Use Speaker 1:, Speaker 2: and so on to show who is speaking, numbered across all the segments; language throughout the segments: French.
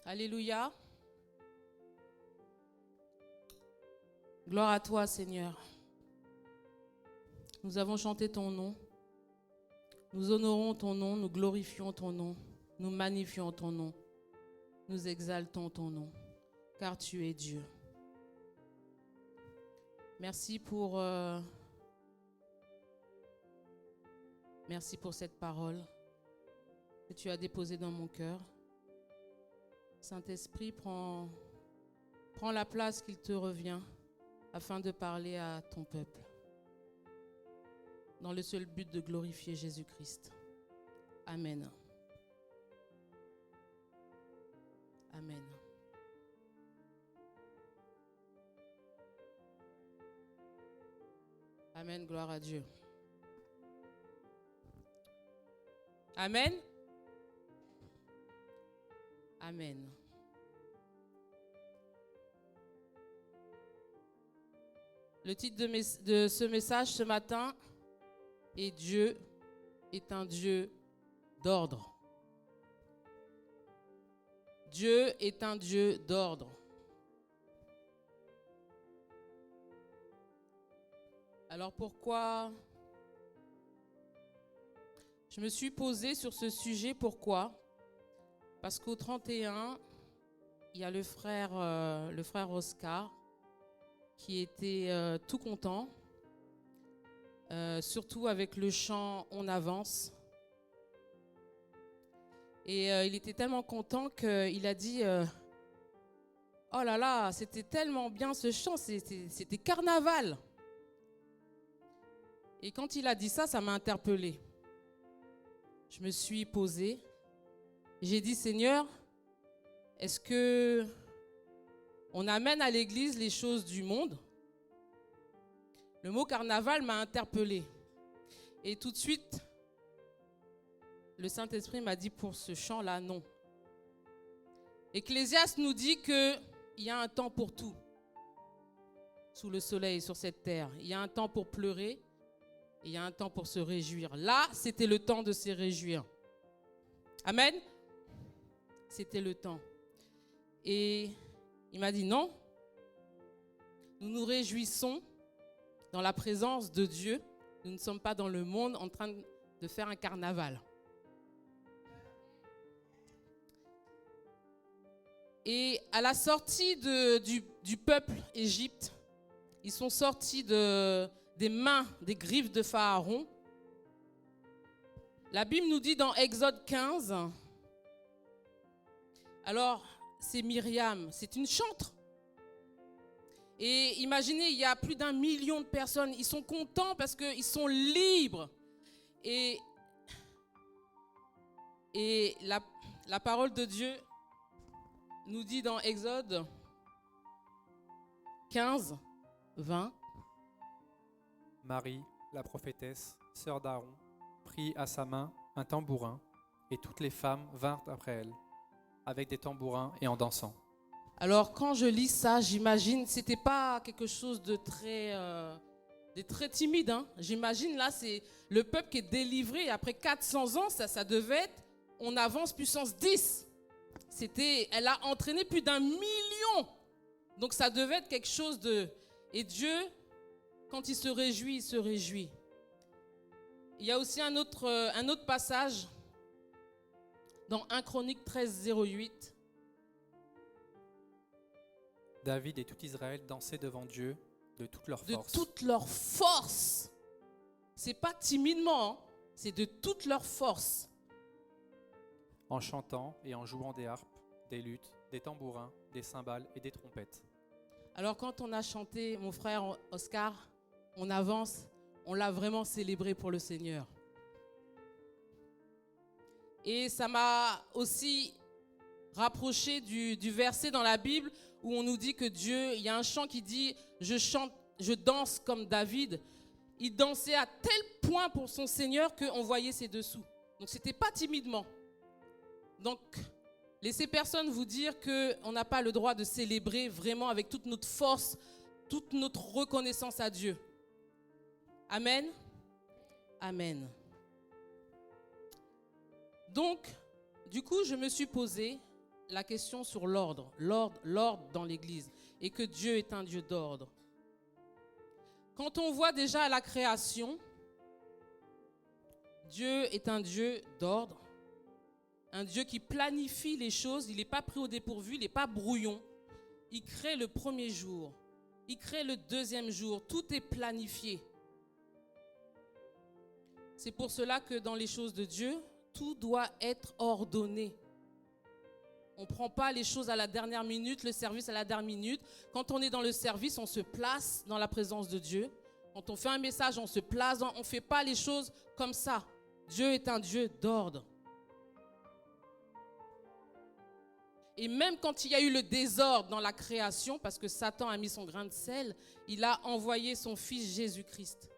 Speaker 1: Alléluia. Gloire à toi, Seigneur. Nous avons chanté ton nom. Nous honorons ton nom, nous glorifions ton nom, nous magnifions ton nom, nous exaltons ton nom, car tu es Dieu. Merci pour cette parole que tu as déposée dans mon cœur. Saint-Esprit, prends la place qu'il te revient afin de parler à ton peuple, dans le seul but de glorifier Jésus-Christ. Amen. Amen. Amen, gloire à Dieu. Amen. Amen. Le titre de ce message ce matin est Dieu est un Dieu d'ordre. Dieu est un Dieu d'ordre. Alors pourquoi je me suis posée sur ce sujet? Pourquoi? Parce qu'au 31, il y a le frère Oscar qui était tout content, surtout avec le chant On avance. Et il était tellement content qu'il a dit oh là là, c'était tellement bien ce chant, c'était carnaval. Et quand il a dit ça, ça m'a interpellée. Je me suis posée. J'ai dit, Seigneur, est-ce que on amène à l'église les choses du monde? Le mot carnaval m'a interpellée. Et tout de suite, le Saint-Esprit m'a dit pour ce chant-là, non. Ecclésiaste nous dit qu'il y a un temps pour tout. Sous le soleil, sur cette terre. Il y a un temps pour pleurer. Et il y a un temps pour se réjouir. Là, c'était le temps de se réjouir. Amen. C'était le temps. Et il m'a dit non. Nous nous réjouissons dans la présence de Dieu. Nous ne sommes pas dans le monde en train de faire un carnaval. Et à la sortie du peuple Égypte, ils sont sortis des mains, des griffes de Pharaon. La Bible nous dit dans Exode 15, alors c'est Myriam, c'est une chantre. Et imaginez, il y a plus d'1 million de personnes, ils sont contents parce qu'ils sont libres. Et la parole de Dieu nous dit dans Exode 15, 20.
Speaker 2: Marie, la prophétesse, sœur d'Aaron, prit à sa main un tambourin, et toutes les femmes vinrent après elle, avec des tambourins et en dansant.
Speaker 1: Alors quand je lis ça, j'imagine, c'était pas quelque chose de très timide. Hein. J'imagine là, c'est le peuple qui est délivré. Après 400 ans, ça devait être, on avance puissance 10. Elle a entraîné plus d'1 million. Donc ça devait être quelque chose de... Et Dieu, quand il se réjouit, il se réjouit. Il y a aussi un autre passage dans 1 Chronique 13, 08.
Speaker 2: David et tout Israël dansaient devant Dieu de toute leur force.
Speaker 1: De toute leur force. C'est pas timidement, hein, c'est de toute leur force.
Speaker 2: En chantant et en jouant des harpes, des luths, des tambourins, des cymbales et des trompettes.
Speaker 1: Alors quand on a chanté, mon frère Oscar, on avance, on l'a vraiment célébré pour le Seigneur. Et ça m'a aussi rapproché du verset dans la Bible où on nous dit que Dieu, il y a un chant qui dit « Je chante, je danse comme David ». Il dansait à tel point pour son Seigneur qu'on voyait ses dessous. Donc c'était pas timidement. Donc laissez personne vous dire qu'on n'a pas le droit de célébrer vraiment avec toute notre force, toute notre reconnaissance à Dieu. Amen. Amen. Donc, du coup, je me suis posé la question sur l'ordre dans l'Église, et que Dieu est un Dieu d'ordre. Quand on voit déjà à la création, Dieu est un Dieu d'ordre, un Dieu qui planifie les choses, il n'est pas pris au dépourvu, il n'est pas brouillon. Il crée le premier jour, il crée le deuxième jour, tout est planifié. C'est pour cela que dans les choses de Dieu, tout doit être ordonné. On ne prend pas les choses à la dernière minute, le service à la dernière minute. Quand on est dans le service, on se place dans la présence de Dieu. Quand on fait un message, on se place, on ne fait pas les choses comme ça. Dieu est un Dieu d'ordre. Et même quand il y a eu le désordre dans la création, parce que Satan a mis son grain de sel, il a envoyé son fils Jésus-Christ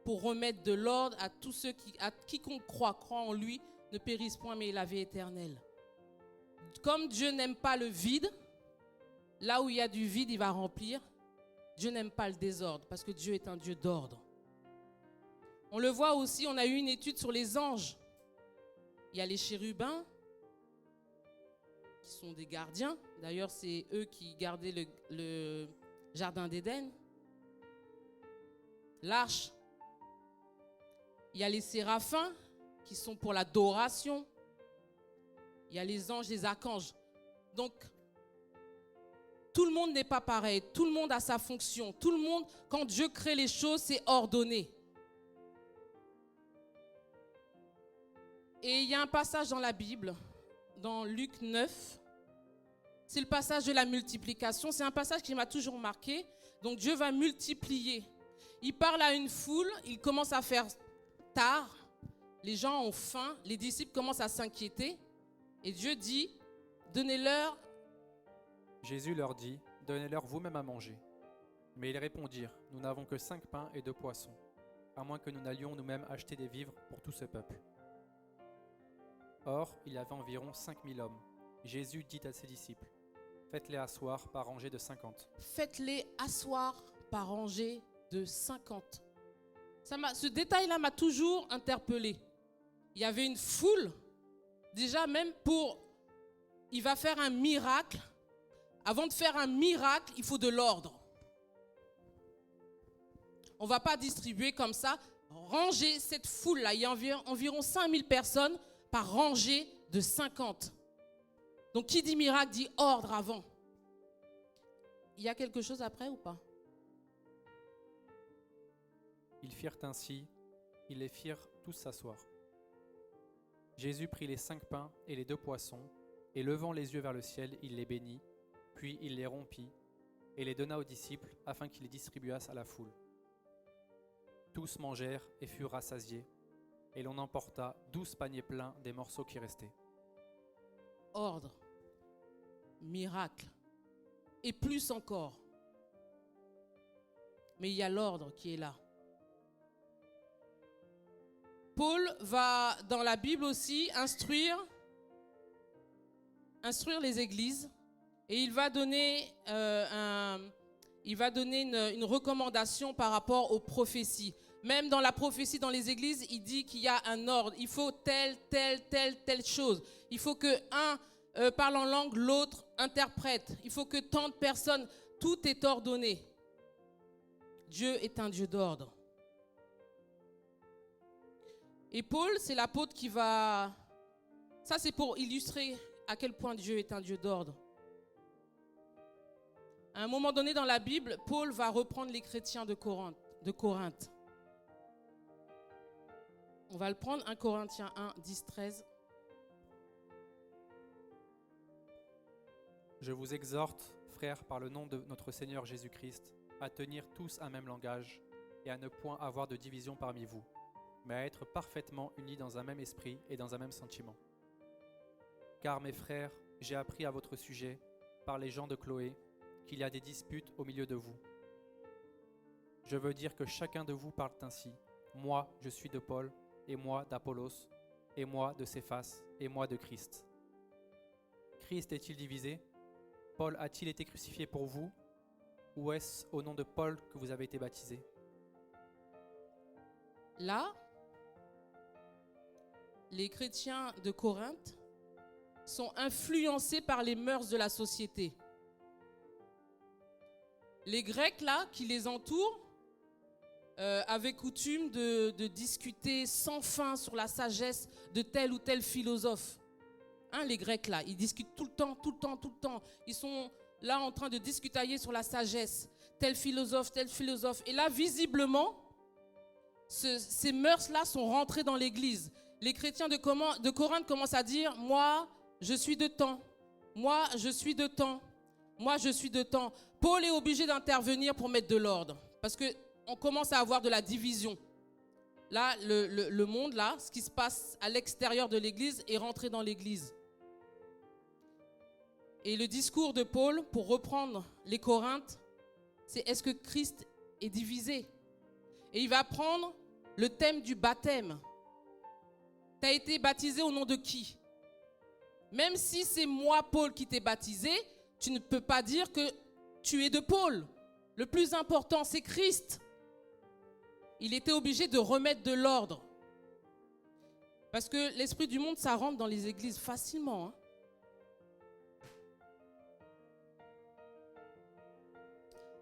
Speaker 1: pour remettre de l'ordre à tous ceux à quiconque croit en lui, ne périsse point, mais ait la vie éternelle. Comme Dieu n'aime pas le vide, là où il y a du vide, il va remplir. Dieu n'aime pas le désordre, parce que Dieu est un Dieu d'ordre. On le voit aussi, on a eu une étude sur les anges. Il y a les chérubins, qui sont des gardiens. D'ailleurs, c'est eux qui gardaient le jardin d'Éden. L'arche. Il y a les séraphins, qui sont pour l'adoration. Il y a les anges, les archanges. Donc, tout le monde n'est pas pareil. Tout le monde a sa fonction. Tout le monde, quand Dieu crée les choses, c'est ordonné. Et il y a un passage dans la Bible, dans Luc 9. C'est le passage de la multiplication. C'est un passage qui m'a toujours marqué. Donc, Dieu va multiplier. Il parle à une foule. Il commence à faire tard. Les gens ont faim. Les disciples commencent à s'inquiéter. Et Dieu dit, donnez-leur.
Speaker 2: Jésus leur dit, donnez-leur vous-même à manger. Mais ils répondirent, nous n'avons que 5 pains et 2 poissons, à moins que nous n'allions nous-mêmes acheter des vivres pour tout ce peuple. Or, il y avait environ 5000 hommes. Jésus dit à ses disciples, faites-les asseoir par rangées de 50.
Speaker 1: Faites-les asseoir par rangées de 50. Ce détail-là m'a toujours interpellé. Il y avait une foule. Déjà, même il va faire un miracle. Avant de faire un miracle, il faut de l'ordre. On ne va pas distribuer comme ça. Ranger cette foule-là. Il y a environ 5000 personnes par rangée de 50. Donc, qui dit miracle dit ordre avant. Il y a quelque chose après ou pas?
Speaker 2: Ils firent ainsi, ils les firent tous s'asseoir. Jésus prit les 5 pains et les 2 poissons, et levant les yeux vers le ciel, il les bénit, puis il les rompit, et les donna aux disciples, afin qu'ils les distribuassent à la foule. Tous mangèrent et furent rassasiés, et l'on emporta 12 paniers pleins des morceaux qui restaient.
Speaker 1: Ordre, miracle, et plus encore. Mais il y a l'ordre qui est là. Paul va, dans la Bible aussi, instruire les églises, et il va donner, une recommandation par rapport aux prophéties. Même dans la prophétie dans les églises, il dit qu'il y a un ordre. Il faut telle chose. Il faut que un parle en langue, l'autre interprète. Il faut que tant de personnes, tout est ordonné. Dieu est un Dieu d'ordre. Et Paul, c'est l'apôtre qui va... Ça, c'est pour illustrer à quel point Dieu est un Dieu d'ordre. À un moment donné dans la Bible, Paul va reprendre les chrétiens de Corinthe. On va le prendre, 1 Corinthiens 1, 10, 13.
Speaker 2: Je vous exhorte, frères, par le nom de notre Seigneur Jésus-Christ, à tenir tous un même langage et à ne point avoir de division parmi vous, mais à être parfaitement unis dans un même esprit et dans un même sentiment. Car mes frères, j'ai appris à votre sujet, par les gens de Chloé, qu'il y a des disputes au milieu de vous. Je veux dire que chacun de vous parle ainsi. Moi, je suis de Paul, et moi d'Apollos, et moi de Céphas, et moi de Christ. Christ est-il divisé? Paul a-t-il été crucifié pour vous? Ou est-ce au nom de Paul que vous avez été baptisés?
Speaker 1: Là, les chrétiens de Corinthe sont influencés par les mœurs de la société. Les Grecs, là, qui les entourent, avaient coutume de discuter sans fin sur la sagesse de tel ou tel philosophe. Hein, les Grecs, là, ils discutent tout le temps. Ils sont là en train de discutailler sur la sagesse. Tel philosophe. Et là, visiblement, ces mœurs-là sont rentrées dans l'Église. Les chrétiens de Corinthe commencent à dire « Moi, je suis de temps. Moi, je suis de temps. Moi, je suis de temps. » Paul est obligé d'intervenir pour mettre de l'ordre. Parce qu'on commence à avoir de la division. Là, le monde, là, ce qui se passe à l'extérieur de l'Église est rentré dans l'Église. Et le discours de Paul, pour reprendre les Corinthes, c'est est-ce que Christ est divisé? Et il va prendre le thème du baptême. Tu as été baptisé au nom de qui? Même si c'est moi, Paul, qui t'ai baptisé, tu ne peux pas dire que tu es de Paul. Le plus important, c'est Christ. Il était obligé de remettre de l'ordre. Parce que l'esprit du monde, ça rentre dans les églises facilement. Hein.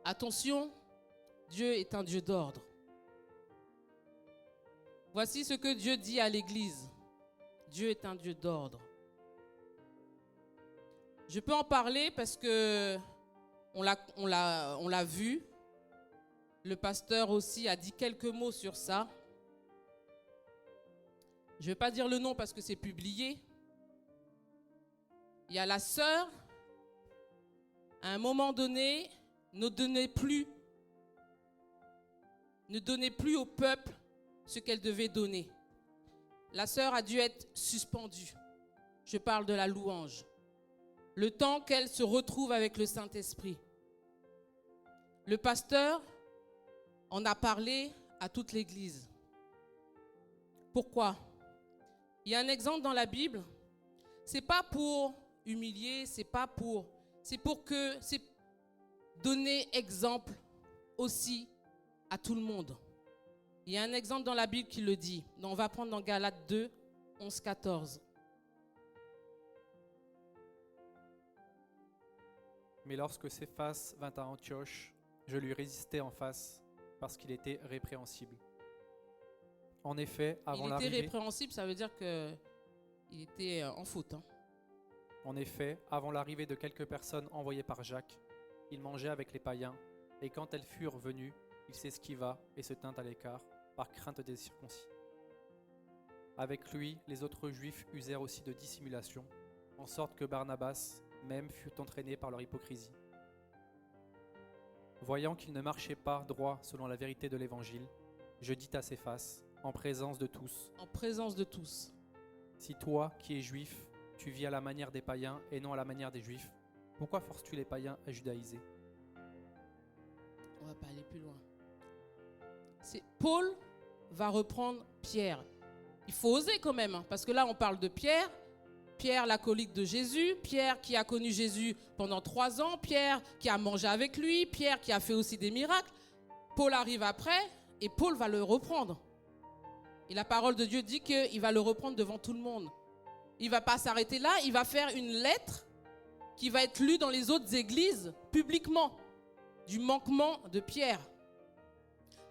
Speaker 1: Attention, Dieu est un Dieu d'ordre. Voici ce que Dieu dit à l'église. Dieu est un Dieu d'ordre. Je peux en parler parce que on l'a vu. Le pasteur aussi a dit quelques mots sur ça. Je ne vais pas dire le nom parce que c'est publié. Il y a la sœur, à un moment donné, ne donnait plus au peuple ce qu'elle devait donner. La sœur a dû être suspendue. Je parle de la louange. Le temps qu'elle se retrouve avec le Saint-Esprit. Le pasteur en a parlé à toute l'Église. Pourquoi? Il y a un exemple dans la Bible. C'est pas pour humilier, c'est pour donner exemple aussi à tout le monde. Il y a un exemple dans la Bible qui le dit. Donc on va prendre dans Galates 2, 11-14.
Speaker 2: Mais lorsque Céphas vint à Antioche, je lui résistai en face, parce qu'il était répréhensible. En effet, avant l'arrivée...
Speaker 1: Il était répréhensible, ça veut dire qu'il était en faute. Hein.
Speaker 2: En effet, avant l'arrivée de quelques personnes envoyées par Jacques, il mangeait avec les païens, et quand elles furent venues, il s'esquiva et se tint à l'écart, par crainte des circoncis. Avec lui, les autres Juifs usèrent aussi de dissimulation, en sorte que Barnabas même fut entraîné par leur hypocrisie. Voyant qu'il ne marchait pas droit selon la vérité de l'Évangile, je dis à Céphas, en présence de tous, si toi, qui es juif, tu vis à la manière des païens et non à la manière des juifs, pourquoi forces-tu les païens à judaïser?
Speaker 1: On ne va pas aller plus loin. Paul va reprendre Pierre. Il faut oser quand même, hein, parce que là on parle de Pierre. Pierre, l'acolyte de Jésus, Pierre qui a connu Jésus pendant 3 ans, Pierre qui a mangé avec lui, Pierre qui a fait aussi des miracles. Paul arrive après et Paul va le reprendre. Et la parole de Dieu dit qu'il va le reprendre devant tout le monde. Il ne va pas s'arrêter là, il va faire une lettre qui va être lue dans les autres églises publiquement du manquement de Pierre.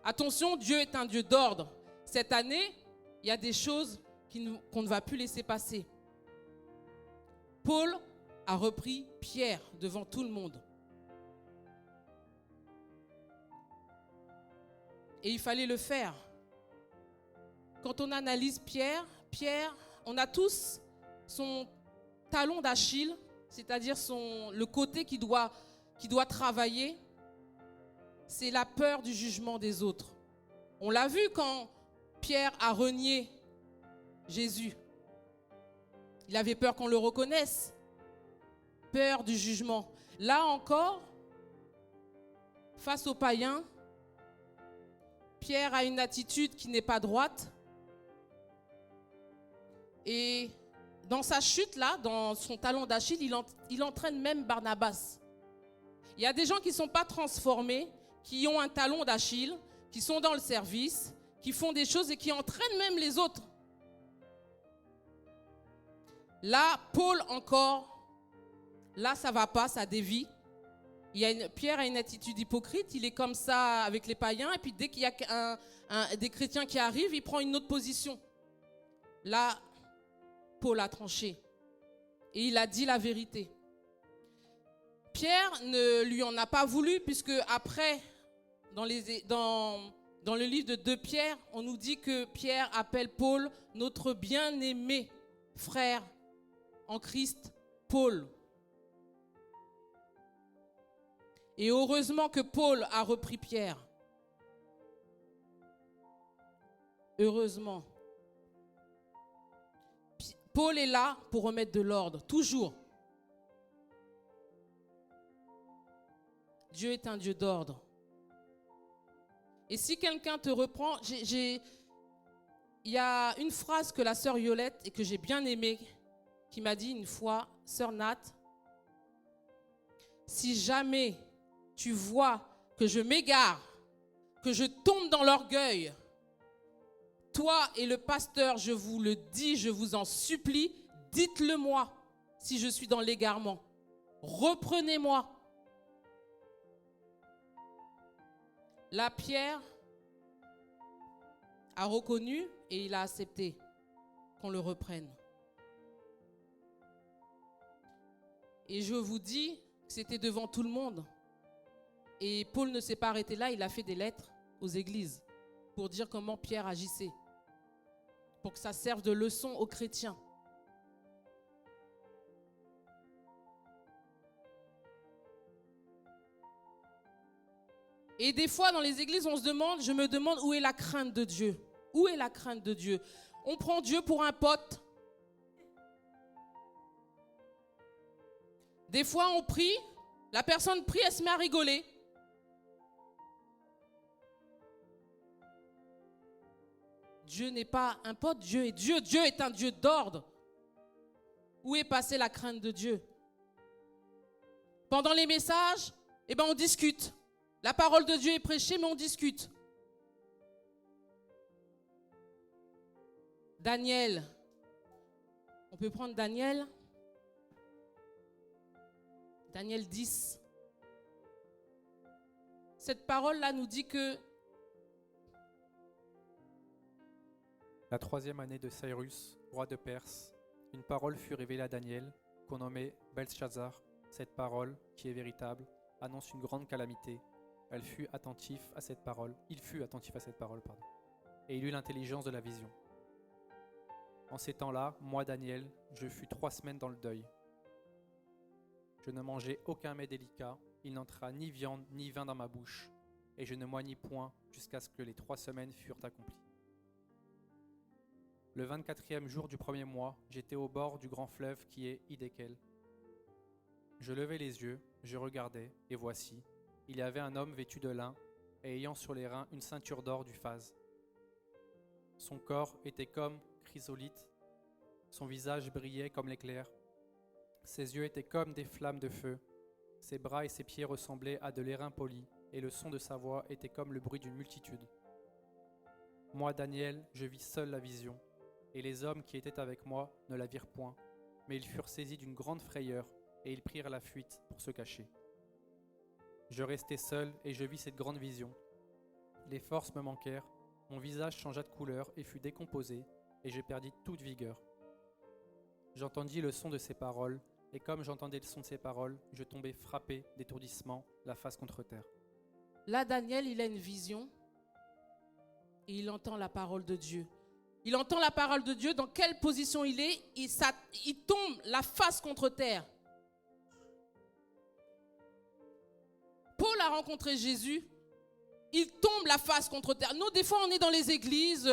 Speaker 1: Attention, Dieu est un Dieu d'ordre. Cette année, il y a des choses qu'on ne va plus laisser passer. Paul a repris Pierre devant tout le monde. Et il fallait le faire. Quand on analyse Pierre, on a tous son talon d'Achille, c'est-à-dire le côté qui doit travailler, c'est la peur du jugement des autres. On l'a vu quand Pierre a renié Jésus. Il avait peur qu'on le reconnaisse. Peur du jugement. Là encore, face aux païens, Pierre a une attitude qui n'est pas droite. Et dans sa chute, là, dans son talon d'Achille, il entraîne même Barnabas. Il y a des gens qui ne sont pas transformés, qui ont un talon d'Achille, qui sont dans le service, qui font des choses et qui entraînent même les autres. Là, Paul encore, là ça va pas, ça dévie. Pierre a une attitude hypocrite, il est comme ça avec les païens, et puis dès qu'il y a des chrétiens qui arrivent, il prend une autre position. Là, Paul a tranché et il a dit la vérité. Pierre ne lui en a pas voulu, puisque après, dans le livre de 2 Pierre, on nous dit que Pierre appelle Paul notre bien-aimé frère en Christ, Paul. Et heureusement que Paul a repris Pierre. Heureusement. Paul est là pour remettre de l'ordre, toujours. Dieu est un Dieu d'ordre. Et si quelqu'un te reprend, il y a une phrase que la sœur Yolette, et que j'ai bien aimée, qui m'a dit une fois, sœur Nat, si jamais tu vois que je m'égare, que je tombe dans l'orgueil, toi et le pasteur, je vous le dis, je vous en supplie, dites-le moi si je suis dans l'égarement. Reprenez-moi. Là, Pierre a reconnu et il a accepté qu'on le reprenne. Et je vous dis que c'était devant tout le monde. Et Paul ne s'est pas arrêté là, il a fait des lettres aux églises pour dire comment Pierre agissait, pour que ça serve de leçon aux chrétiens. Et des fois, dans les églises, je me demande où est la crainte de Dieu. Où est la crainte de Dieu? On prend Dieu pour un pote. Des fois, on prie, la personne prie, elle se met à rigoler. Dieu n'est pas un pote, Dieu est Dieu. Dieu est un Dieu d'ordre. Où est passée la crainte de Dieu? Pendant les messages, on discute. La parole de Dieu est prêchée, mais on discute. Daniel. On peut prendre Daniel. Daniel 10. Cette parole-là nous dit que
Speaker 2: la 3e année de Cyrus, roi de Perse, une parole fut révélée à Daniel, qu'on nommait Belchazzar. Cette parole, qui est véritable, annonce une grande calamité. Il fut attentif à cette parole, et il eut l'intelligence de la vision. En ces temps-là, moi, Daniel, je fus 3 semaines dans le deuil. Je ne mangeai aucun mets délicat, il n'entra ni viande ni vin dans ma bouche, et je ne moignis point jusqu'à ce que les 3 semaines furent accomplies. Le 24e jour du 1er mois, j'étais au bord du grand fleuve qui est Hiddekel. Je levai les yeux, je regardai, et voici, il y avait un homme vêtu de lin, et ayant sur les reins une ceinture d'or du phase. Son corps était comme chrysolite, son visage brillait comme l'éclair, ses yeux étaient comme des flammes de feu, ses bras et ses pieds ressemblaient à de l'airain poli, et le son de sa voix était comme le bruit d'une multitude. Moi, Daniel, je vis seul la vision, et les hommes qui étaient avec moi ne la virent point, mais ils furent saisis d'une grande frayeur, et ils prirent la fuite pour se cacher. Je restai seul et je vis cette grande vision. Les forces me manquèrent, mon visage changea de couleur et fut décomposé, et je perdis toute vigueur. J'entendis le son de ses paroles, et comme j'entendais le son de ses paroles, je tombai frappé d'étourdissement, la face contre terre.
Speaker 1: là, Daniel, il a une vision et il entend la parole de Dieu. Il entend la parole de Dieu, dans quelle position il est, il tombe la face contre terre. Paul a rencontré Jésus, il tombe la face contre terre. Nous, des fois, on est dans les églises,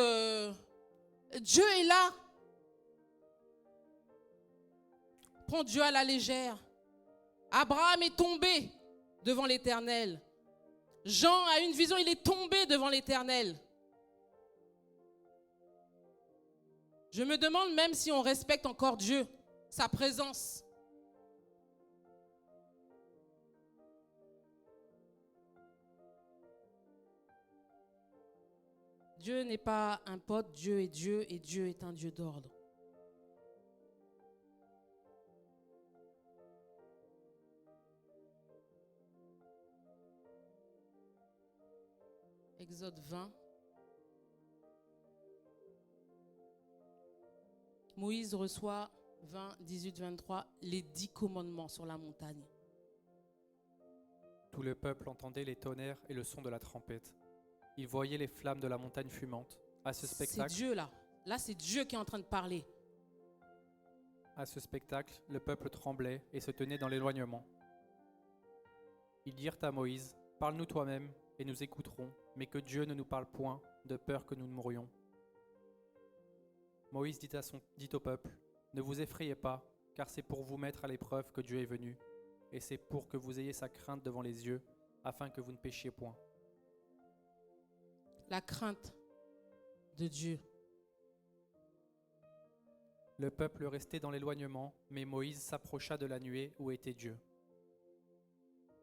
Speaker 1: Dieu est là. Prends Dieu à la légère. Abraham est tombé devant l'Éternel. Jean a une vision, il est tombé devant l'Éternel. Je me demande même si on respecte encore Dieu, sa présence. Dieu n'est pas un pote, Dieu est Dieu et Dieu est un Dieu d'ordre. Exode 20. Moïse reçoit 20, 18, 23, les 10 commandements sur la montagne.
Speaker 2: Tout le peuple entendait les tonnerres et le son de la trompette. Il voyait les flammes de la montagne fumante. À ce
Speaker 1: C'est
Speaker 2: spectacle,
Speaker 1: Dieu là. Là, c'est Dieu qui est en train de parler.
Speaker 2: le peuple tremblait et se tenait dans l'éloignement. Ils dirent à Moïse, « Parle-nous toi-même, et nous écouterons, mais que Dieu ne nous parle point, de peur que nous ne mourions. » Moïse dit au peuple, « Ne vous effrayez pas, car c'est pour vous mettre à l'épreuve que Dieu est venu, et c'est pour que vous ayez sa crainte devant les yeux, afin que vous ne péchiez point. »
Speaker 1: La crainte de Dieu.
Speaker 2: Le peuple restait dans l'éloignement, mais Moïse s'approcha de la nuée où était Dieu.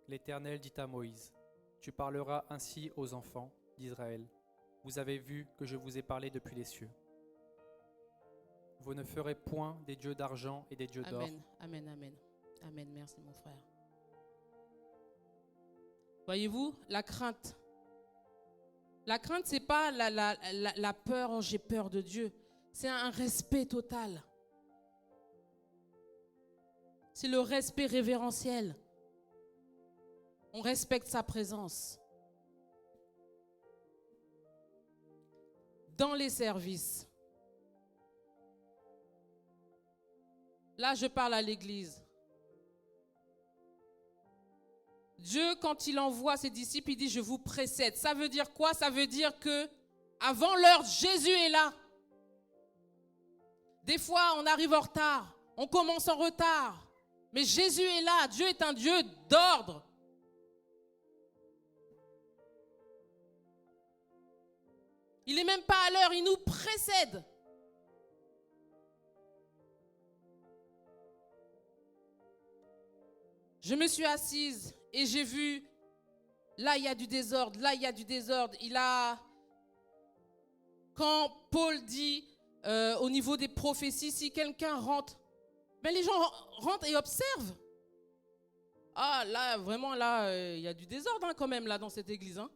Speaker 2: L'Éternel dit à Moïse, « Tu parleras ainsi aux enfants d'Israël. Vous avez vu que je vous ai parlé depuis les cieux. Vous ne ferez point des dieux d'argent et des dieux d'or. »
Speaker 1: Amen, amen, amen. Amen, merci mon frère. Voyez-vous, la crainte. La crainte, ce n'est pas la peur, oh, j'ai peur de Dieu. C'est un respect total. C'est le respect révérentiel. On respecte sa présence. Dans les services. Là, je parle à l'église. Dieu, quand il envoie ses disciples, il dit « Je vous précède ». Ça veut dire quoi? Ça veut dire que avant l'heure, Jésus est là. Des fois, on arrive en retard. On commence en retard. Mais Jésus est là. Dieu est un Dieu d'ordre. Il n'est même pas à l'heure, il nous précède. Je me suis assise et j'ai vu, là il y a du désordre, là il y a du désordre. Quand Paul dit au niveau des prophéties, si quelqu'un rentre, ben les gens rentrent et observent. Ah là, vraiment là, il y a du désordre quand même là dans cette église. Hein.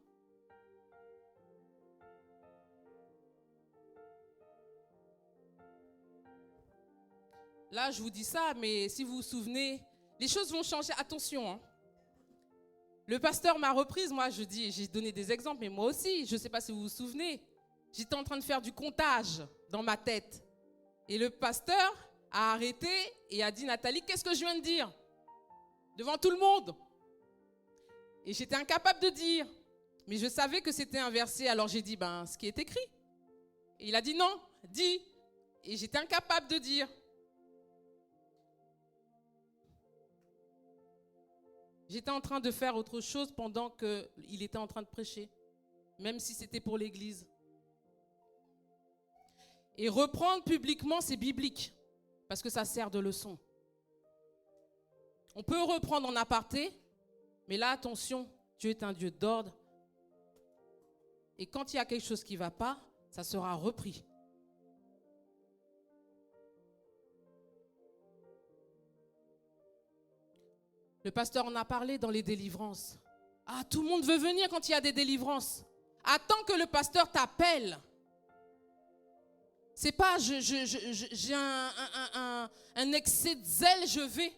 Speaker 1: Là, je vous dis ça, mais si vous vous souvenez, les choses vont changer. Attention, hein. Le pasteur m'a reprise. Moi, j'ai donné des exemples, mais moi aussi, je ne sais pas si vous vous souvenez. J'étais en train de faire du comptage dans ma tête. Et le pasteur a arrêté et a dit, Nathalie, qu'est-ce que je viens de dire? Devant tout le monde. Et j'étais incapable de dire. Mais je savais que c'était inversé. Alors j'ai dit, ce qui est écrit. Et il a dit, non, dis. Et j'étais incapable de dire. J'étais en train de faire autre chose pendant qu'il était en train de prêcher, même si c'était pour l'église. Et reprendre publiquement, c'est biblique, parce que ça sert de leçon. On peut reprendre en aparté, mais là, attention, Dieu est un Dieu d'ordre. Et quand il y a quelque chose qui ne va pas, ça sera repris. Le pasteur en a parlé dans les délivrances. Ah, tout le monde veut venir quand il y a des délivrances. Attends que le pasteur t'appelle. C'est pas j'ai un excès de zèle, je vais.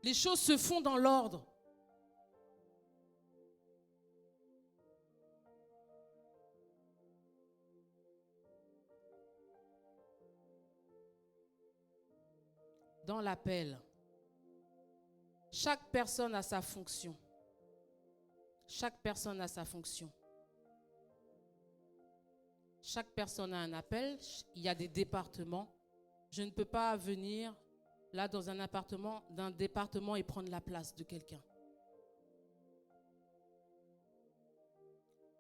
Speaker 1: Les choses se font dans l'ordre. Dans l'appel. Chaque personne a sa fonction. Chaque personne a sa fonction. Chaque personne a un appel. Il y a des départements. Je ne peux pas venir là dans d'un département et prendre la place de quelqu'un.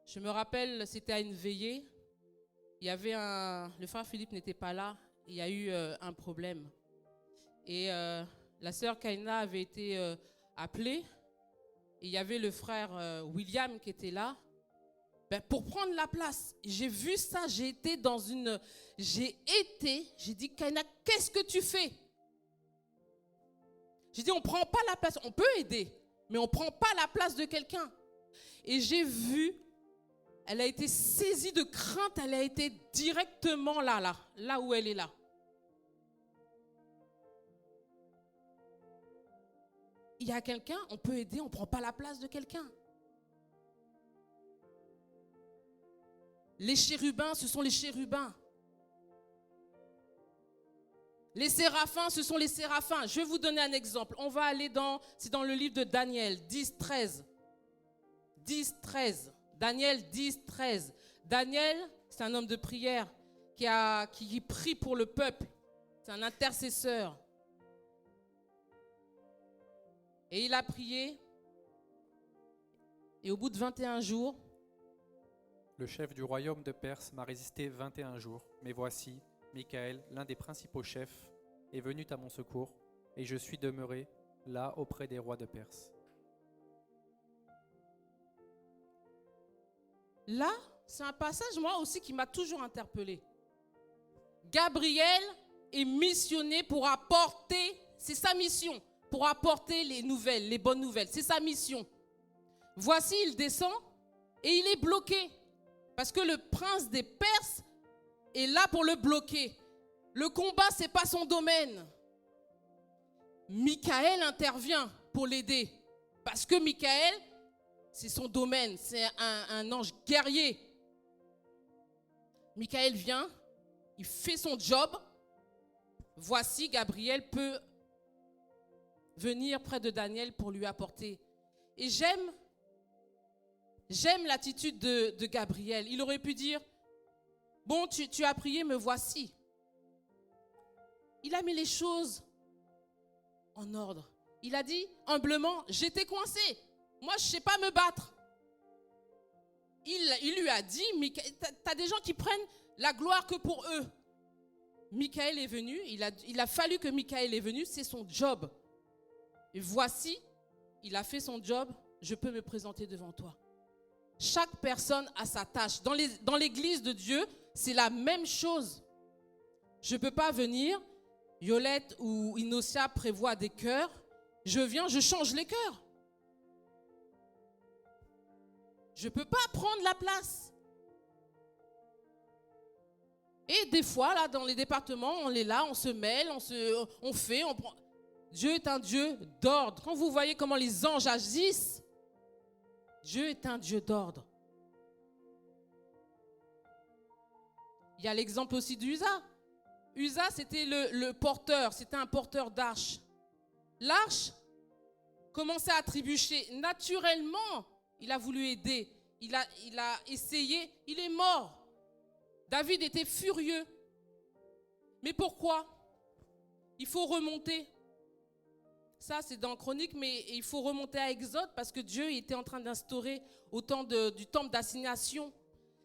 Speaker 1: Je me rappelle, c'était à une veillée. Il y avait le frère Philippe n'était pas là. Il y a eu un problème. Et la sœur Kaina avait été appelée. Et il y avait le frère William qui était là. Pour prendre la place. J'ai vu ça, j'ai dit, Kaina, qu'est-ce que tu fais? J'ai dit, on ne prend pas la place. On peut aider, mais on ne prend pas la place de quelqu'un. Et j'ai vu Elle a été saisie de crainte, elle a été directement là où elle est là. Il y a quelqu'un, on peut aider, on ne prend pas la place de quelqu'un. Les chérubins, ce sont les chérubins. Les séraphins, ce sont les séraphins. Je vais vous donner un exemple. On va aller c'est dans le livre de Daniel, 10, 13. 10, 13. Daniel 10, 13. Daniel, c'est un homme de prière qui prie pour le peuple. C'est un intercesseur. Et il a prié. Et au bout de 21 jours,
Speaker 2: le chef du royaume de Perse m'a résisté 21 jours. Mais voici, Michaël, l'un des principaux chefs, est venu à mon secours, et je suis demeuré là auprès des rois de Perse.
Speaker 1: Là, c'est un passage, moi aussi, qui m'a toujours interpellée. Gabriel est missionné pour apporter, c'est sa mission, pour apporter les nouvelles, les bonnes nouvelles. C'est sa mission. Voici, il descend et il est bloqué. Parce que le prince des Perses est là pour le bloquer. Le combat, ce n'est pas son domaine. Michaël intervient pour l'aider. Parce que Michaël, c'est son domaine. C'est un ange guerrier. Michaël vient, il fait son job. Voici, Gabriel peut venir près de Daniel pour lui apporter. Et j'aime l'attitude de Gabriel. Il aurait pu dire, bon, tu as prié, me voici. Il a mis les choses en ordre. Il a dit humblement, j'étais coincé. Moi, je ne sais pas me battre. Il lui a dit, tu as des gens qui prennent la gloire que pour eux. Michaël est venu, il a fallu que Michaël est venu, c'est son job. Et voici, il a fait son job, je peux me présenter devant toi. Chaque personne a sa tâche. Dans l'église de Dieu, c'est la même chose. Je ne peux pas venir, Yolette ou Inocia prévoit des chœurs, je viens, je change les chœurs. Je ne peux pas prendre la place. Et des fois, là, dans les départements, on est là, on se mêle, on fait, on prend. Dieu est un Dieu d'ordre. Quand vous voyez comment les anges agissent, Dieu est un Dieu d'ordre. Il y a l'exemple aussi d'Uza. Uza, c'était le porteur, c'était un porteur d'arche. L'arche commençait à trébucher. Naturellement, il a voulu aider. Il a essayé. Il est mort. David était furieux. Mais pourquoi? Il faut remonter. Ça, c'est dans Chronique, mais il faut remonter à Exode parce que Dieu était en train d'instaurer au temps du temple d'assignation.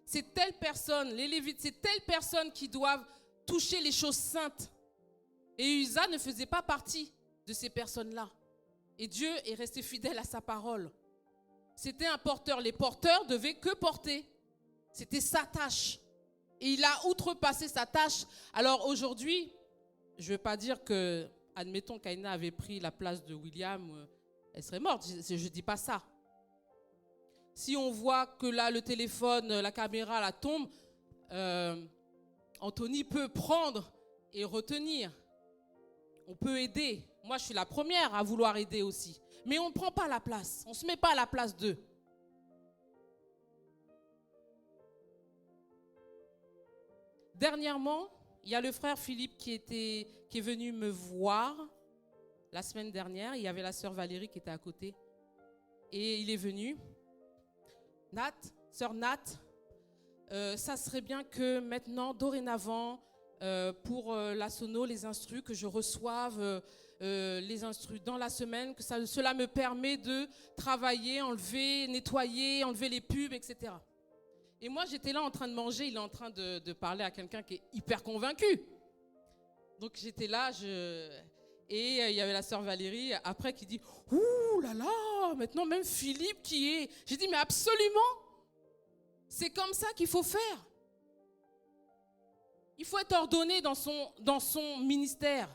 Speaker 1: C'est telle personne, les Lévites, c'est telle personne qui doivent toucher les choses saintes. Et Uza ne faisait pas partie de ces personnes-là. Et Dieu est resté fidèle à sa parole. C'était un porteur. Les porteurs devaient que porter. C'était sa tâche. Et il a outrepassé sa tâche. Alors aujourd'hui, je ne veux pas dire que, admettons qu'Aïna avait pris la place de William, elle serait morte. Je ne dis pas ça. Si on voit que là, le téléphone, la caméra, la tombe, Anthony peut prendre et retenir. On peut aider. Moi, je suis la première à vouloir aider aussi. Mais on ne prend pas la place. On ne se met pas à la place d'eux. Dernièrement, il y a le frère Philippe qui est venu me voir la semaine dernière. Il y avait la sœur Valérie qui était à côté. Et il est venu. Sœur Nat, ça serait bien que maintenant, dorénavant, pour la sono, les instrus, que je reçoive les instrus dans la semaine, que cela me permet de travailler, enlever, nettoyer, enlever les pubs, etc. Et moi, j'étais là en train de manger, il est en train de parler à quelqu'un qui est hyper convaincu. Donc j'étais là, et il y avait la sœur Valérie, après, qui dit « Ouh là là, maintenant même Philippe qui est... » J'ai dit « Mais absolument, c'est comme ça qu'il faut faire. Il faut être ordonné dans son ministère. »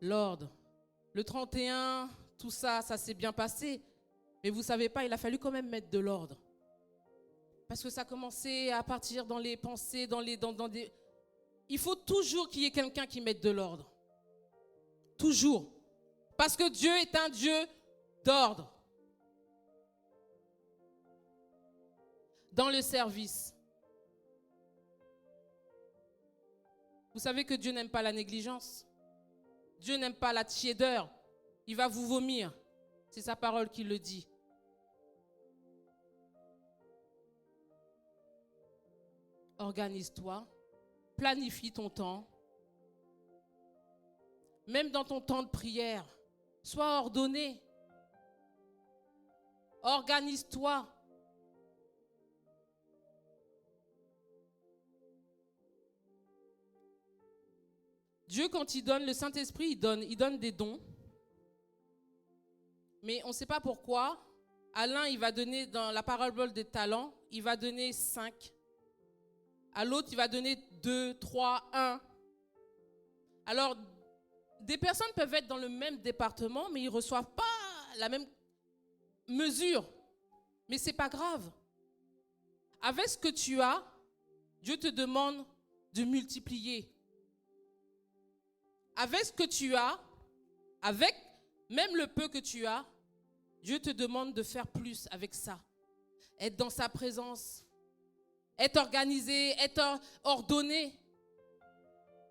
Speaker 1: L'ordre. Le 31, tout ça, ça s'est bien passé. Mais vous savez pas, il a fallu quand même mettre de l'ordre. Parce que ça commençait à partir dans les pensées, dans des... Il faut toujours qu'il y ait quelqu'un qui mette de l'ordre. Toujours. Parce que Dieu est un Dieu d'ordre. Dans le service. Vous savez que Dieu n'aime pas la négligence. Dieu n'aime pas la tiédeur. Il va vous vomir. C'est sa parole qui le dit. Organise-toi. Planifie ton temps. Même dans ton temps de prière, sois ordonné. Organise-toi. Dieu, quand il donne le Saint-Esprit, il donne des dons. Mais on ne sait pas pourquoi. À l'un, il va donner, dans la parabole des talents, il va donner 5. À l'autre, il va donner 2, 3, 1. Alors, des personnes peuvent être dans le même département, mais ils ne reçoivent pas la même mesure. Mais ce n'est pas grave. Avec ce que tu as, Dieu te demande de multiplier. Avec ce que tu as, avec même le peu que tu as, Dieu te demande de faire plus avec ça. Être dans sa présence, être organisé, être ordonné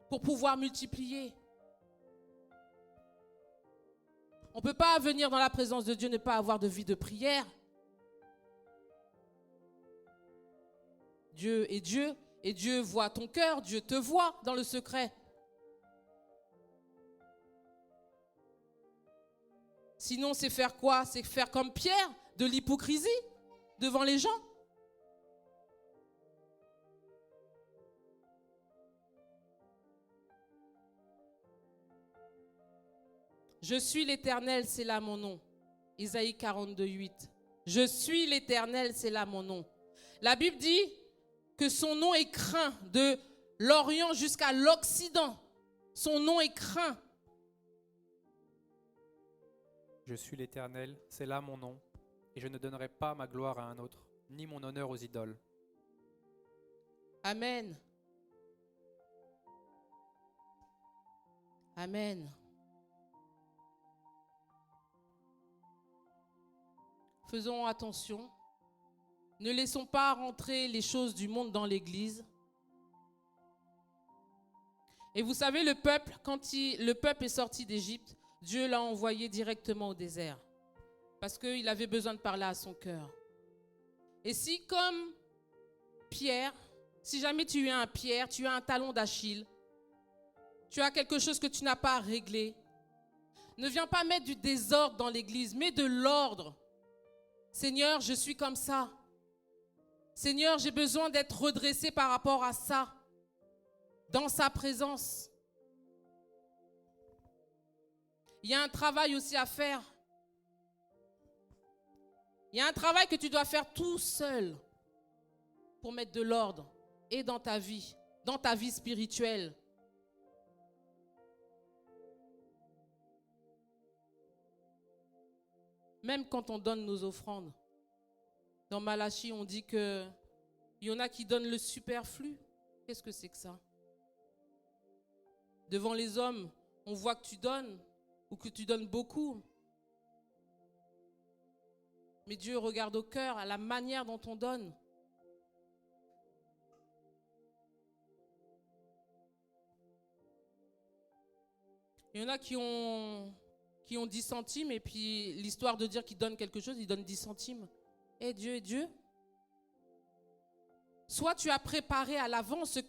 Speaker 1: pour pouvoir multiplier. On ne peut pas venir dans la présence de Dieu, ne pas avoir de vie de prière. Dieu est Dieu, et Dieu voit ton cœur, Dieu te voit dans le secret. Sinon, c'est faire quoi? C'est faire comme Pierre, de l'hypocrisie devant les gens. Je suis l'Éternel, c'est là mon nom. Isaïe 42, 8. Je suis l'Éternel, c'est là mon nom. La Bible dit que son nom est craint de l'Orient jusqu'à l'Occident. Son nom est craint.
Speaker 2: Je suis l'Éternel, c'est là mon nom, et je ne donnerai pas ma gloire à un autre, ni mon honneur aux idoles.
Speaker 1: Amen. Amen. Faisons attention. Ne laissons pas rentrer les choses du monde dans l'Église. Et vous savez, le peuple, quand le peuple est sorti d'Égypte, Dieu l'a envoyé directement au désert. Parce qu'il avait besoin de parler à son cœur. Et si, comme Pierre, si jamais tu es un Pierre, tu as un talon d'Achille, tu as quelque chose que tu n'as pas réglé, ne viens pas mettre du désordre dans l'Église, mets de l'ordre. Seigneur, je suis comme ça. Seigneur, j'ai besoin d'être redressé par rapport à ça, dans sa présence. Il y a un travail aussi à faire. Il y a un travail que tu dois faire tout seul pour mettre de l'ordre et dans ta vie spirituelle. Même quand on donne nos offrandes. Dans Malachie, on dit qu'il y en a qui donnent le superflu. Qu'est-ce que c'est que ça? Devant les hommes, on voit que tu donnes ou que tu donnes beaucoup. Mais Dieu regarde au cœur, à la manière dont on donne. Il y en a qui ont 10 centimes et puis l'histoire de dire qu'ils donnent quelque chose, ils donnent 10 centimes. Et Dieu est Dieu. Soit tu as préparé à l'avance ce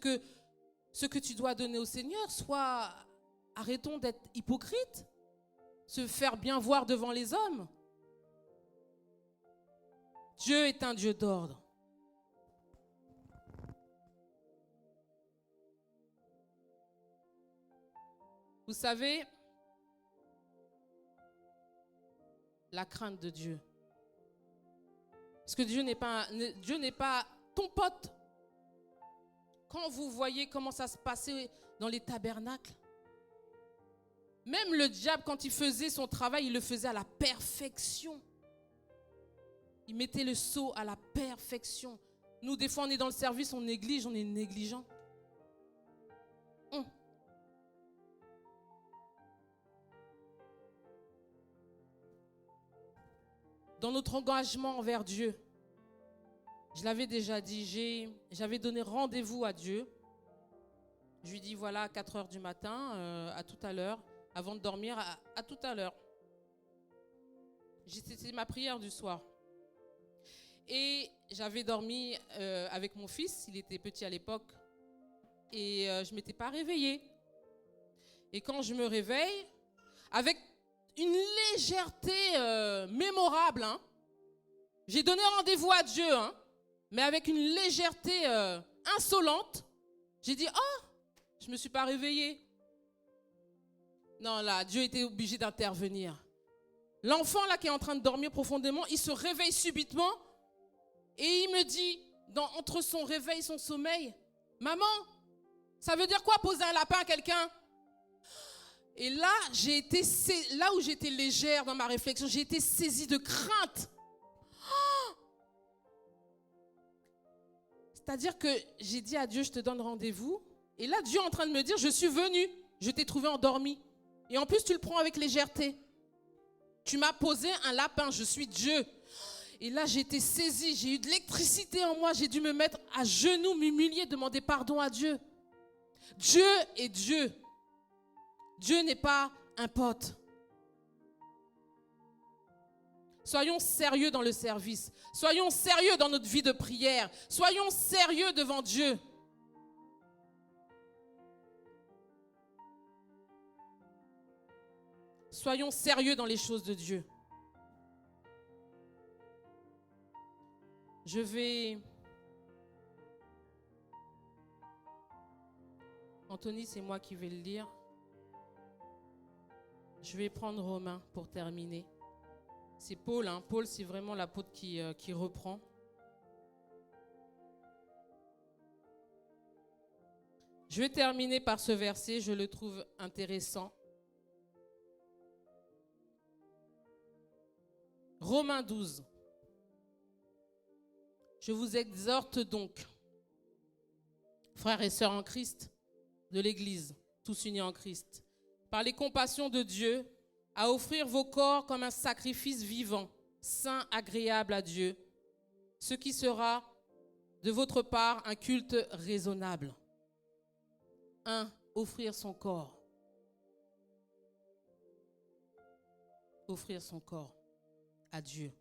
Speaker 1: que tu dois donner au Seigneur, soit arrêtons d'être hypocrites, se faire bien voir devant les hommes. Dieu est un Dieu d'ordre. Vous savez, la crainte de Dieu. Parce que Dieu n'est pas ton pote. Quand vous voyez comment ça se passait dans les tabernacles, Même le diable, quand il faisait son travail, il le faisait à la perfection. Il mettait le sceau à la perfection. Nous, des fois, on est dans le service, on néglige, on est négligent. Dans notre engagement envers Dieu, je l'avais déjà dit, j'avais donné rendez-vous à Dieu. Je lui dis voilà, à 4 heures du matin, à tout à l'heure, avant de dormir, à tout à l'heure. C'était ma prière du soir. Et j'avais dormi avec mon fils, il était petit à l'époque, et je ne m'étais pas réveillée. Et quand je me réveille, avec une légèreté mémorable, hein, j'ai donné rendez-vous à Dieu, hein, mais avec une légèreté insolente, j'ai dit « Oh, je ne me suis pas réveillée. » Non, là, Dieu était obligé d'intervenir. L'enfant là qui est en train de dormir profondément, il se réveille subitement et il me dit, entre son réveil et son sommeil, « Maman, ça veut dire quoi poser un lapin à quelqu'un ?» Et là, là où j'étais légère dans ma réflexion, j'ai été saisie de crainte. C'est-à-dire que j'ai dit à Dieu, je te donne rendez-vous. Et là, Dieu est en train de me dire, je suis venu, je t'ai trouvé endormi. Et en plus, tu le prends avec légèreté. Tu m'as posé un lapin, je suis Dieu. Et là, j'ai été saisie, j'ai eu de l'électricité en moi. J'ai dû me mettre à genoux, m'humilier, demander pardon à Dieu. Dieu est Dieu. Dieu n'est pas un pote. Soyons sérieux dans le service. Soyons sérieux dans notre vie de prière. Soyons sérieux devant Dieu. Soyons sérieux dans les choses de Dieu. Je vais... Anthony, c'est moi qui vais le lire. Je vais prendre Romain pour terminer. C'est Paul, hein. Paul, c'est vraiment l'apôtre qui reprend. Je vais terminer par ce verset, je le trouve intéressant. Romains 12. Je vous exhorte donc, frères et sœurs en Christ, de l'Église, tous unis en Christ, par les compassions de Dieu, à offrir vos corps comme un sacrifice vivant, saint, agréable à Dieu, ce qui sera de votre part un culte raisonnable. 1. Offrir son corps. Offrir son corps à Dieu.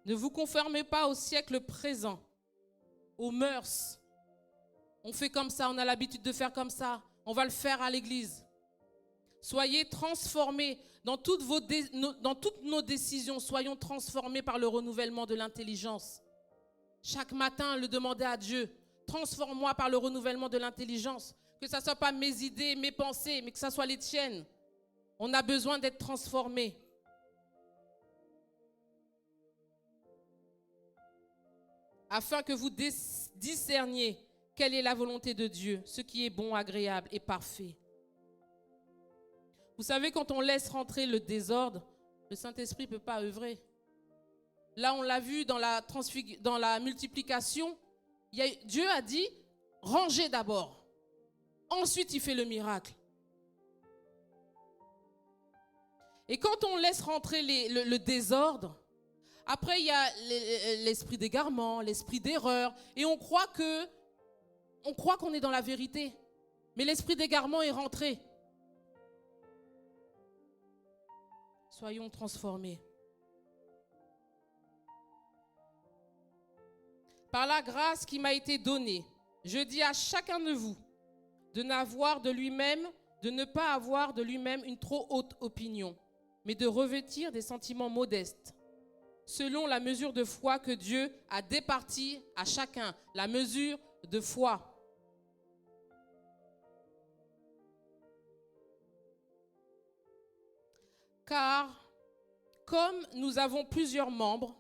Speaker 1: Ne vous conformez pas au siècle présent, aux mœurs. On fait comme ça, on a l'habitude de faire comme ça, on va le faire à l'église. Soyez transformés dans toutes nos décisions. Soyons transformés par le renouvellement de l'intelligence. Chaque matin, le demander à Dieu. Transforme-moi par le renouvellement de l'intelligence. Que ce ne soit pas mes idées, mes pensées, mais que ce soit les tiennes. On a besoin d'être transformés. Afin que vous discerniez quelle est la volonté de Dieu, ce qui est bon, agréable et parfait. Vous savez, quand on laisse rentrer le désordre, le Saint-Esprit ne peut pas œuvrer. Là, on l'a vu dans la multiplication. Dieu a dit, rangez d'abord. Ensuite, il fait le miracle. Et quand on laisse rentrer le désordre, après, il y a l'esprit d'égarement, l'esprit d'erreur. Et on croit qu'on est dans la vérité. Mais l'esprit d'égarement est rentré. Soyons transformés. Par la grâce qui m'a été donnée, je dis à chacun de vous de ne pas avoir de lui-même une trop haute opinion, mais de revêtir des sentiments modestes, selon la mesure de foi que Dieu a départie à chacun, la mesure de foi. Car, comme nous avons plusieurs membres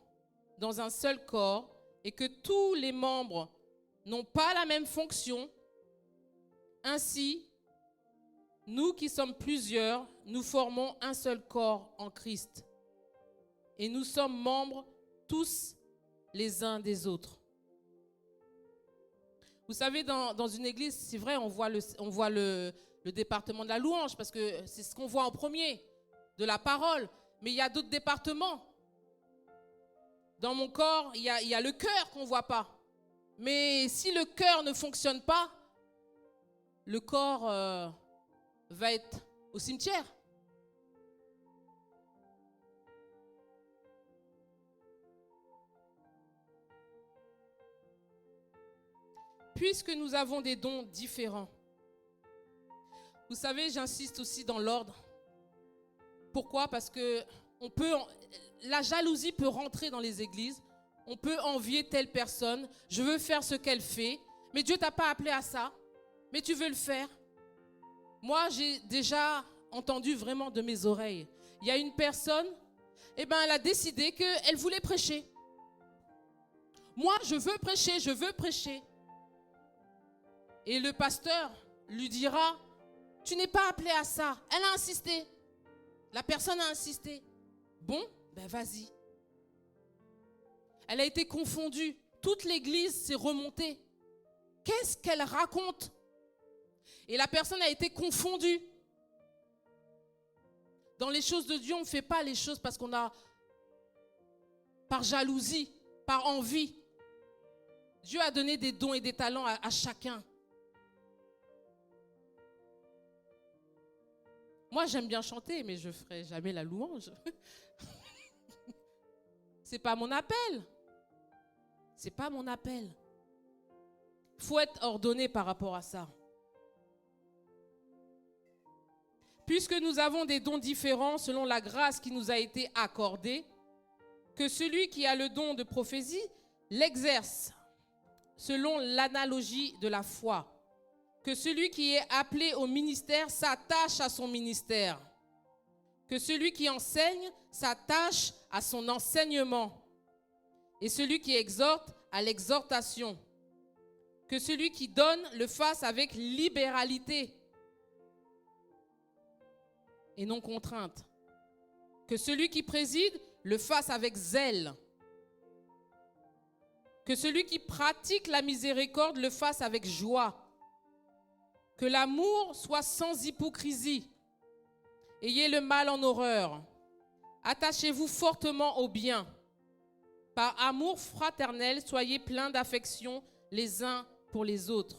Speaker 1: dans un seul corps et que tous les membres n'ont pas la même fonction, ainsi, Nous qui sommes plusieurs, nous formons un seul corps en Christ. Et nous sommes membres tous les uns des autres. Vous savez, dans une église, c'est vrai, on voit le département de la louange, parce que c'est ce qu'on voit en premier, de la parole. Mais il y a d'autres départements. Dans mon corps, il y a le cœur qu'on ne voit pas. Mais si le cœur ne fonctionne pas, le corps va être au cimetière. Puisque nous avons des dons différents. Vous savez, j'insiste aussi dans l'ordre. Pourquoi? Parce que la jalousie peut rentrer dans les églises. On peut envier telle personne. Je veux faire ce qu'elle fait. Mais Dieu ne t'a pas appelé à ça. Mais tu veux le faire. Moi, j'ai déjà entendu vraiment de mes oreilles. Il y a une personne, elle a décidé qu'elle voulait prêcher. Moi, je veux prêcher. Et le pasteur lui dira, tu n'es pas appelé à ça. Elle a insisté. La personne a insisté. Bon, vas-y. Elle a été confondue. Toute l'église s'est remontée. Qu'est-ce qu'elle raconte? Et la personne a été confondue. Dans les choses de Dieu, on ne fait pas les choses parce qu'on a, par jalousie, par envie. Dieu a donné des dons et des talents à chacun. Moi, j'aime bien chanter, mais je ne ferai jamais la louange. C'est pas mon appel. C'est pas mon appel. Il faut être ordonné par rapport à ça. Puisque nous avons des dons différents selon la grâce qui nous a été accordée, que celui qui a le don de prophétie l'exerce selon l'analogie de la foi. Que celui qui est appelé au ministère s'attache à son ministère. Que celui qui enseigne s'attache à son enseignement. Et celui qui exhorte à l'exhortation. Que celui qui donne le fasse avec libéralité et non contrainte. Que celui qui préside le fasse avec zèle. Que celui qui pratique la miséricorde le fasse avec joie. Que l'amour soit sans hypocrisie. Ayez le mal en horreur. Attachez-vous fortement au bien. Par amour fraternel, soyez pleins d'affection les uns pour les autres.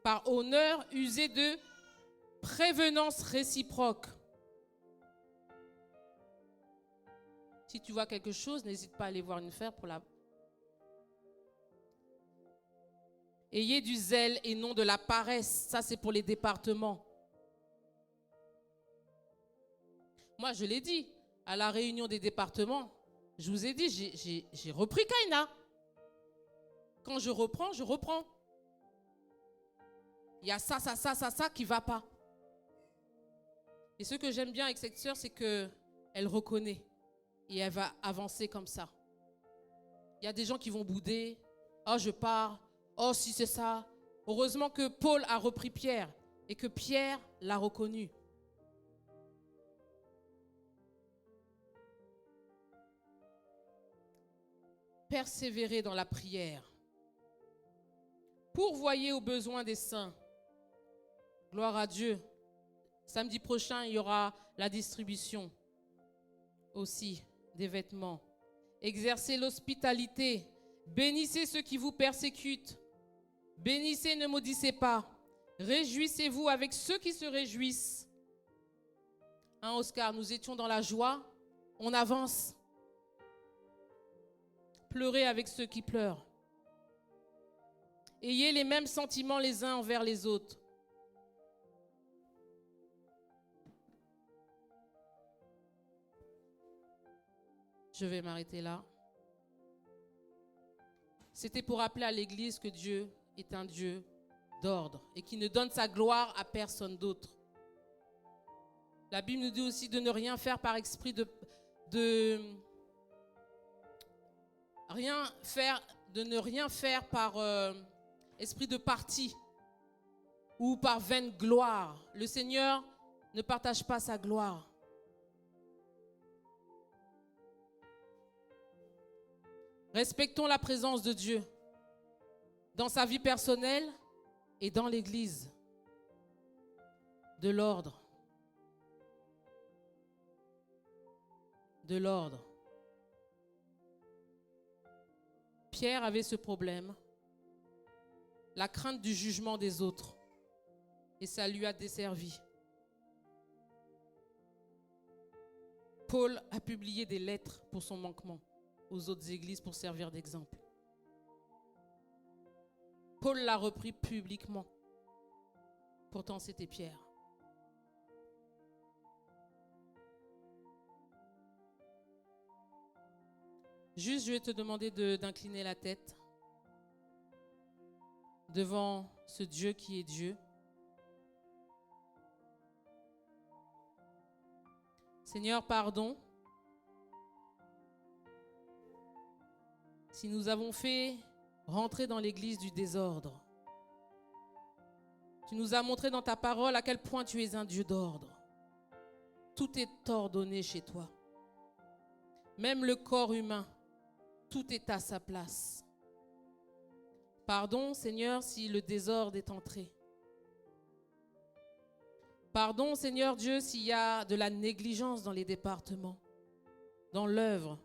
Speaker 1: Par honneur, usez de prévenance réciproque. Si tu vois quelque chose, n'hésite pas à aller voir une frère pour la... Ayez du zèle et non de la paresse. Ça, c'est pour les départements. Moi, je l'ai dit, à la réunion des départements, je vous ai dit, j'ai repris Kaina. Quand je reprends, je reprends. Il y a ça qui ne va pas. Et ce que j'aime bien avec cette sœur, c'est qu'elle reconnaît et elle va avancer comme ça. Il y a des gens qui vont bouder. Oh, je pars. Oh, si c'est ça. Heureusement que Paul a repris Pierre et que Pierre l'a reconnu. Persévérez dans la prière. Pourvoyez aux besoins des saints. Gloire à Dieu. Samedi prochain, il y aura la distribution aussi des vêtements. Exercez l'hospitalité. Bénissez ceux qui vous persécutent. Bénissez, ne maudissez pas. Réjouissez-vous avec ceux qui se réjouissent. Hein, Oscar, nous étions dans la joie. On avance. Pleurez avec ceux qui pleurent. Ayez les mêmes sentiments les uns envers les autres. Je vais m'arrêter là. C'était pour rappeler à l'Église que Dieu est un Dieu d'ordre et qui ne donne sa gloire à personne d'autre. La Bible nous dit aussi de ne rien faire par esprit de ne rien faire par esprit de parti. ou par vaine gloire. Le Seigneur ne partage pas sa gloire. Respectons la présence de Dieu dans sa vie personnelle et dans l'Église. De l'ordre. De l'ordre. Pierre avait ce problème, la crainte du jugement des autres, et ça lui a desservi. Paul a publié des lettres pour son manquement aux autres églises pour servir d'exemple. Paul l'a repris publiquement. Pourtant, c'était Pierre. Juste, je vais te demander d'incliner la tête devant ce Dieu qui est Dieu. Seigneur, pardon si nous avons fait rentrer dans l'église du désordre. Tu nous as montré dans ta parole à quel point tu es un Dieu d'ordre. Tout est ordonné chez toi. Même le corps humain, tout est à sa place. Pardon, Seigneur, si le désordre est entré. Pardon, Seigneur Dieu, s'il y a de la négligence dans les départements, dans l'œuvre.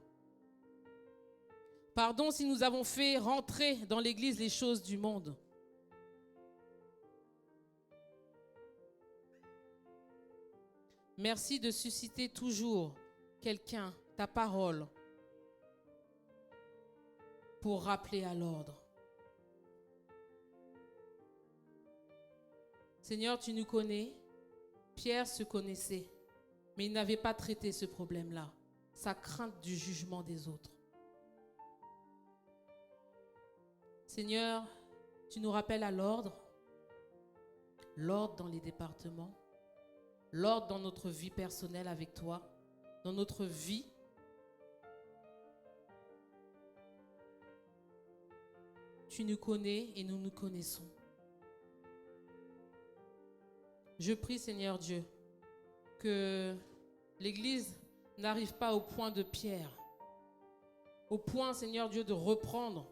Speaker 1: Pardon si nous avons fait rentrer dans l'Église les choses du monde. Merci de susciter toujours quelqu'un, ta parole, pour rappeler à l'ordre. Seigneur, tu nous connais. Pierre se connaissait, mais il n'avait pas traité ce problème-là, sa crainte du jugement des autres. Seigneur, tu nous rappelles à l'ordre dans les départements, l'ordre dans notre vie personnelle avec toi, dans notre vie. Tu nous connais et nous nous connaissons. Je prie, Seigneur Dieu, que l'Église n'arrive pas au point de Pierre, au point, Seigneur Dieu, de reprendre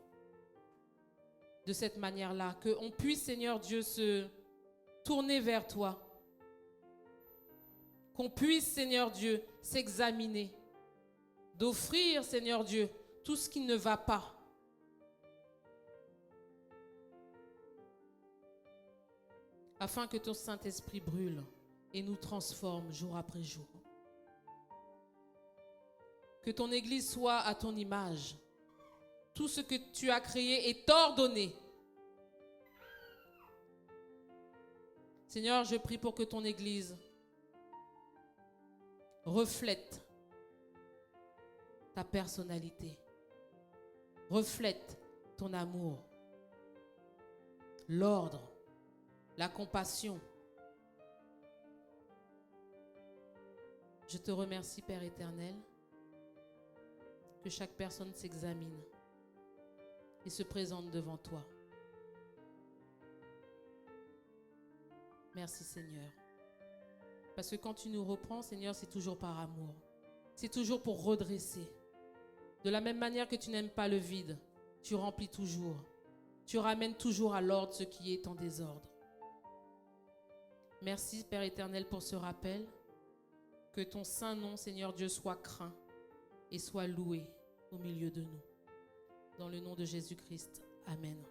Speaker 1: de cette manière-là, qu'on puisse, Seigneur Dieu, se tourner vers toi, qu'on puisse, Seigneur Dieu, s'examiner, d'offrir, Seigneur Dieu, tout ce qui ne va pas. Afin que ton Saint-Esprit brûle et nous transforme jour après jour. Que ton Église soit à ton image. Tout ce que tu as créé est ordonné. Seigneur, je prie pour que ton Église reflète ta personnalité, reflète ton amour, l'ordre, la compassion. Je te remercie, Père éternel, que chaque personne s'examine et se présente devant toi. Merci, Seigneur. Parce que quand tu nous reprends, Seigneur, c'est toujours par amour. C'est toujours pour redresser. De la même manière que tu n'aimes pas le vide, tu remplis toujours. Tu ramènes toujours à l'ordre ce qui est en désordre. Merci, Père éternel, pour ce rappel. Que ton saint nom, Seigneur Dieu, soit craint et soit loué au milieu de nous. Dans le nom de Jésus-Christ. Amen.